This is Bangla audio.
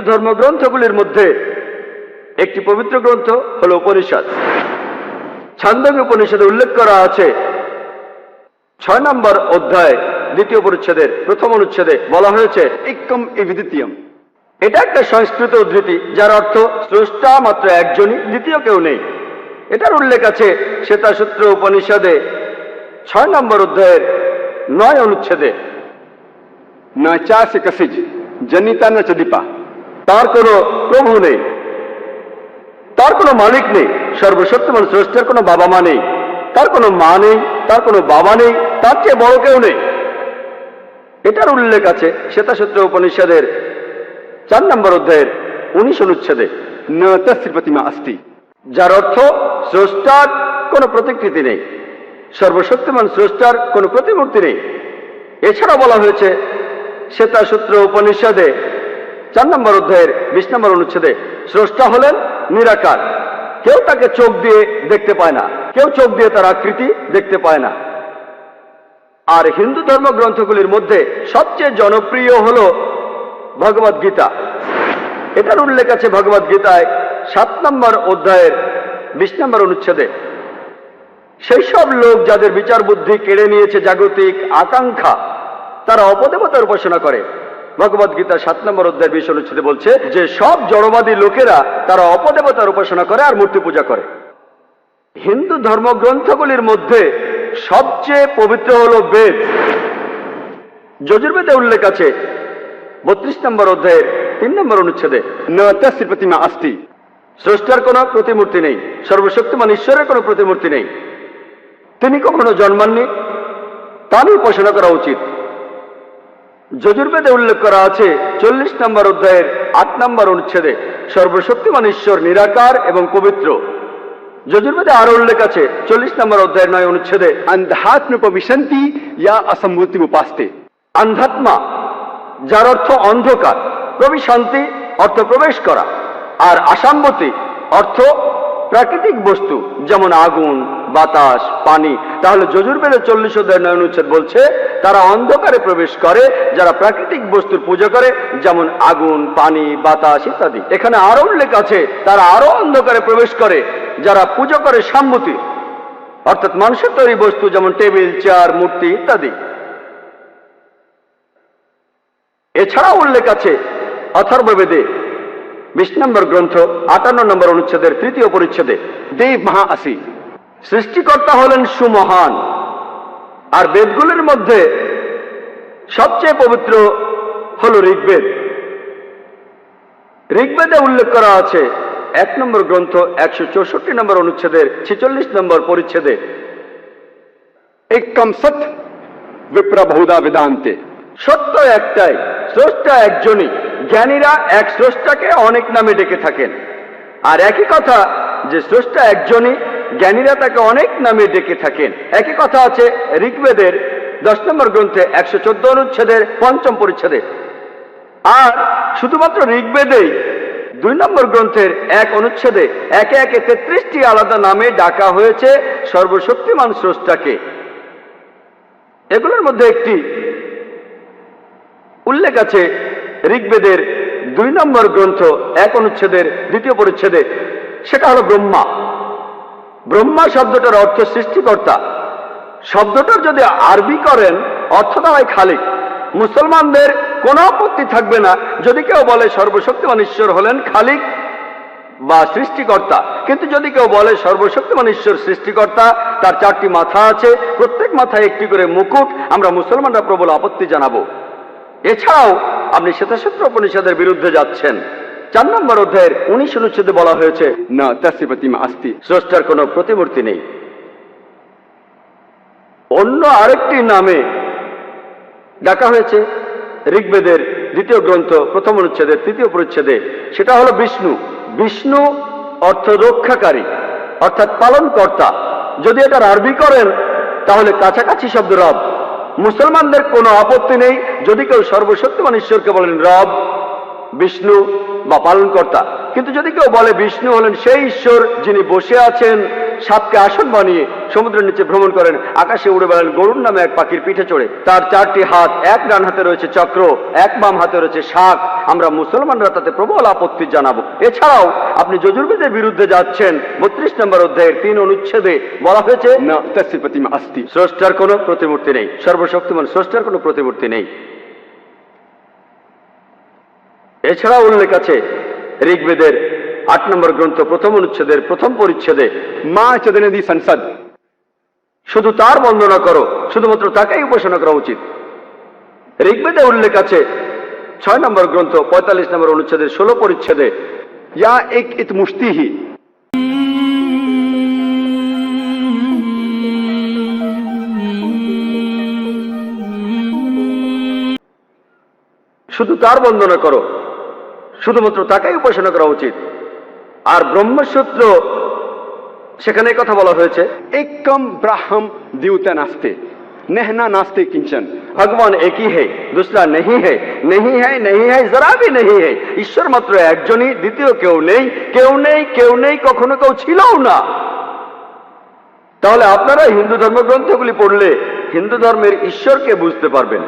ধর্মগ্রন্থগুলির মধ্যে একটি পবিত্র গ্রন্থ হল উপনিষদ। ছান্দোগ্য উপনিষদে উল্লেখ করা আছে 6 নম্বর অধ্যায় 2য় পরিচ্ছেদের 1ম অনুচ্ছেদে বলা হয়েছে एकम एविदित्यम। এটা একটা সংস্কৃত উদ্ধৃতি যার অর্থ স্রষ্টা মাত্র একজনই, দ্বিতীয় কেউ নেই। এটার উল্লেখ আছে শ্বেতাসূত্র উপনিষদে 6 নম্বর অধ্যায়ের 9 অনুচ্ছেদে। न चास्य कसिज जनिता न चदीपा। তার কোনো প্রভু নেই, তার কোনো মালিক নেই, সর্বশক্তিমান স্রষ্টার কোনো বাবা মা নেই, তার কোনো মা নেই, তার কোনো বাবা নেই, তার চেয়ে বড় কেউ নেই। এটার উল্লেখ আছে শ্বেতাসূত্র উপনিষদের 4 নম্বর অধ্যায়ের 19 অনুচ্ছেদে, न तस्य प्रतिमा अस्ति। যার অর্থ স্রষ্টার কোনো প্রতিকৃতি নেই, সর্বশক্তিমান স্রষ্টার কোনো প্রতিমূর্তি নেই। এছাড়া বলা হয়েছে শ্বেতাসূত্র উপনিষদে 4 নম্বর অধ্যায়ের 20 নম্বর অনুচ্ছেদে, স্রষ্টা হলেন নিরাকার, কেউ তাকে চোখ দিয়ে দেখতে পায় না, কেউ চোখ দিয়ে তার আকৃতি দেখতে পায় না। আর হিন্দু ধর্মগ্রন্থগুলির মধ্যে সবচেয়ে জনপ্রিয় হল ভগবদ গীতা। এটার উল্লেখ আছে ভগবদ গীতায় 7 নম্বর অধ্যায়ের 20 নম্বর অনুচ্ছেদে। সেই সব লোক যাদের বিচার বুদ্ধি কেড়ে নিয়েছে জাগতিক আকাঙ্ক্ষা, তারা অপদেবতার উপাসনা করে। ভগবদ গীতা 7 নম্বর অধ্যায়ের 20 অনুচ্ছেদে বলছে যে সব জড়বাদী লোকেরা তারা অপদেবতার উপাসনা করে আর মূর্তি পূজা করে। হিন্দু ধর্মগ্রন্থগুলির মধ্যে সবচেয়ে পবিত্র হল বেদ। যজুর্বেদে উল্লেখ আছে 32 নম্বর অধ্যায়ের 3 নম্বর অনুচ্ছেদে, न तस्य प्रतिमा अस्ति। স্রষ্টার কোনো প্রতিমূর্তি নেই, সর্বশক্তিমান ঈশ্বরের কোনো প্রতিমূর্তি নেই, তিনি কখনো জন্মাননি, তারই উপাসনা করা উচিত। যজুর্বেদে উল্লেখ করা আছে 40 নম্বর অধ্যায়ের 8 নম্বর অনুচ্ছেদে, সর্বশক্তিমান ঈশ্বর নিরাকার এবং পবিত্র। যজুর্বেদে আরো উল্লেখ আছে 40 নম্বর অধ্যায়ের 9 অনুচ্ছেদে, अंधात्म प्रविशन्ति या असंभूति उपास्ते। আন্ধাত্মা, যার অর্থ অন্ধকার, প্রবিশান্তি অর্থ প্রবেশ করা, আর আসাম্বতি অর্থ প্রাকৃতিক বস্তু যেমন আগুন, বাতাস, পানি। তাহলে যজুর্বেদে 40 অধ্যায় 9 অনুচ্ছেদ বলছে তারা অন্ধকারে প্রবেশ করে যারা প্রাকৃতিক বস্তুর পূজা করে, যেমন আগুন, পানি, বাতাস ইত্যাদি। এখানে আরো উল্লেখ আছে তারা আরো অন্ধকারে প্রবেশ করে যারা পূজা করে সাম্মতি, অর্থাৎ মানুষের তৈরি বস্তু যেমন টেবিল, চেয়ার, মূর্তি ইত্যাদি। এছাড়াও উল্লেখ আছে অথর্ববেদে 20 নম্বর গ্রন্থ 58 নম্বর অনুচ্ছেদের 3য় পরিচ্ছেদে, देव महाअसि। সৃষ্টিকর্তা হলেন সুমহান। আর বেদগুলির মধ্যে সবচেয়ে পবিত্র হল ঋগ্বেদ। ঋগ্বেদে উল্লেখ করা আছে 1 নম্বর গ্রন্থ 164 নম্বর অনুচ্ছেদের 46 নম্বর পরিচ্ছেদে, एकम सत विप्र बहुधा वेदांते। সত্য একটাই, স্রষ্টা একজনই, জ্ঞানীরা এক স্রষ্টাকে অনেক নামে ডেকে থাকেন। আর একই কথা যে স্রষ্টা একজনই, জ্ঞানীরা তাকে অনেক নামে ডেকে থাকেন। একই কথা আছে ঋগ্বেদের 10 নম্বর গ্রন্থে 114 অনুচ্ছেদের 5ম পরিচ্ছেদে। আর শুধুমাত্র ঋগ্বেদেই 2 নম্বর গ্রন্থের 1 অনুচ্ছেদে একে একে 33টি আলাদা নামে ডাকা হয়েছে সর্বশক্তিমান স্রষ্টাকে। এগুলোর মধ্যে একটি উল্লেখ আছে ঋগ্বেদের 2 নম্বর গ্রন্থ 1 অনুচ্ছেদের 2য় পরিচ্ছেদে, সেটা হলো ব্রহ্মা। ব্রহ্মা শব্দটার অর্থ সৃষ্টিকর্তা। শব্দটার যদি আরবি করেন অর্থ দাঁড়ায় খালিক। মুসলমানদের কোনো আপত্তি থাকবে না যদি কেউ বলে সর্বশক্তিমান ঈশ্বর হলেন খালিক বা সৃষ্টিকর্তা। কিন্তু যদি কেউ বলে সর্বশক্তিমান ঈশ্বর সৃষ্টিকর্তা, তার 4টি মাথা আছে, প্রত্যেক মাথায় একটি করে মুকুট, আমরা মুসলমানরা প্রবল আপত্তি জানাবো। এছাড়াও আপনি শ্বেতাসূত্র উপনিষদের বিরুদ্ধে যাচ্ছেন। 4 নম্বর অধ্যায়ের 19 অনুচ্ছেদে বলা হয়েছে न तस्य प्रतिमा अस्ति। স্রষ্টার কোনো প্রতিমূর্তি নেই। অন্য আরেকটি নামে ডাকা হয়েছে ঋগ্বেদের 2য় গ্রন্থ 1ম অনুচ্ছেদের 3য় পরিচ্ছেদে, সেটা হলো বিষ্ণু। বিষ্ণু অর্থ রক্ষাকারী, অর্থাৎ পালনকর্তা। যদি এটার আরবি করেন তাহলে কাছাকাছি শব্দ রব। মুসলমানদের কোনো আপত্তি নেই যদি কেউ সর্বশক্তিমান ঈশ্বরকে বলেন রব, বিষ্ণু বা পালনকর্তা। কিন্তু যদি কেউ বলে বিষ্ণু হলেন সেই ঈশ্বর যিনি বসে আছেন সাপকে আসন বানিয়ে, সমুদ্রের নিচে ভ্রমণ করেন, আকাশে উড়ে বেড়ান গরুর নামে এক পাখির পিঠে চড়ে। তার 4টি হাত, এক ডান হাতে রয়েছে চক্র, এক বাম হাতে রয়েছে শাক। আমরা মুসলমানরা তাতে প্রবল আপত্তি জানাবো। এছাড়াও আপনি যজুর্বেদের বিরুদ্ধে যাচ্ছেন। 32 নম্বর অধ্যায়ের 3 অনুচ্ছেদে বলা হয়েছে न तस्य प्रतिमा अस्ति। স্রষ্টার কোনো প্রতিমূর্তি নেই, সর্বশক্তিমান স্রষ্টার কোনো প্রতিমূর্তি নেই। এছাড়া উল্লেখ আছে ঋগ্বেদের 8 নম্বর গ্রন্থ 1ম অনুচ্ছেদের 1ম পরিচ্ছেদে, मां चदनदी संसद, শুধু তার বন্দনা করো, শুধুমাত্র তাকেই উপাসনা করা উচিত। ঋগ্বেদে উল্লেখ আছে 6 নম্বর গ্রন্থ 45 নম্বর অনুচ্ছেদের 16 পরিচ্ছেদে, या एक इतमुष्टि ही। শুধু তার বন্দনা করো, শুধুমাত্র তাকেই উপাসনা করা উচিত। আর ব্রহ্মসূত্র সেখানে এই কথা বলা হয়েছে, एकम ब्राह्म द्यूता नास्ते, नहना नास्ते किंचन। ভগবান একই হে, দুসরা নেহি হে, নেহি হে, নেহি হে, জরা ভি নেহি হে। ঈশ্বর মাত্র একজনই, দ্বিতীয় কেউ নেই, কেউ নেই, কেউ নেই, কখনো কেউ ছিলও না। তাহলে আপনারা হিন্দু ধর্মগ্রন্থগুলি পড়লে হিন্দু ধর্মের ঈশ্বরকে বুঝতে পারবেন।